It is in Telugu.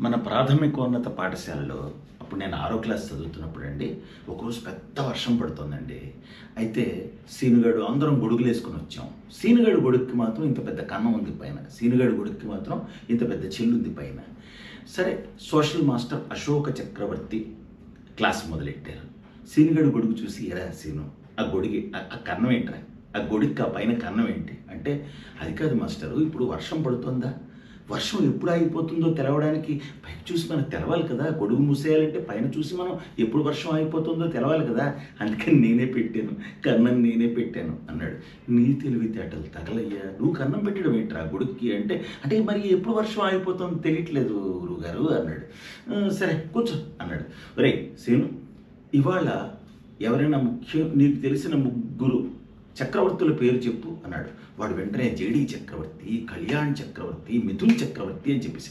మన ప్రాథమికోన్నత పాఠశాలలో అప్పుడు నేను 6వ క్లాస్ చదువుతున్నప్పుడు అండి ఒకరోజు పెద్ద వర్షం పడుతుందండి. అయితే సీనుగాడు అందరం గొడుగులు వేసుకొని వచ్చాం. సీనుగాడు గొడుగుకి మాత్రం ఇంత పెద్ద కన్నం ఉంది పైన, సీనుగాడు గొడుగుకి మాత్రం ఇంత పెద్ద చెల్లు ఉంది పైన. సరే, సోషల్ మాస్టర్ అశోక చక్రవర్తి క్లాస్ మొదలెట్టారు. సీనుగాడు గొడుగు చూసి, ఎరా సీను, ఆ గొడుగు ఆ కన్నం ఏంట్రా, ఆ గొడుగుకి ఆ పైన కన్నం ఏంటి అంటే, అది కాదు మాస్టరు, ఇప్పుడు వర్షం పడుతుందా, వర్షం ఎప్పుడు ఆగిపోతుందో తెలవడానికి పైకి చూసి మనకు తెలవాలి కదా, గొడుగు మూసేయాలంటే పైన చూసి మనం ఎప్పుడు వర్షం ఆగిపోతుందో తెలవాలి కదా, అందుకని నేనే పెట్టాను, కన్నం నేనే పెట్టాను అన్నాడు. నీ తెలివితేటలు తగలయ్యా, నువ్వు కన్నం పెట్టడం ఏంట్రా గొడుగుకి అంటే, అంటే మరి ఎప్పుడు వర్షం ఆగిపోతుందో తెలియట్లేదు గురువుగారు అన్నాడు. సరే కూర్చో అన్నాడు. ఒరేయ్ సీను, ఇవాళ ఎవరైనా నీకు తెలిసిన ముగ్గురు చక్రవర్తుల పేరు చెప్పు అన్నాడు. వాడు వెంటనే జేడీ చక్రవర్తి, కళ్యాణ్ చక్రవర్తి, మిథున్ చక్రవర్తి అని చెప్పేసి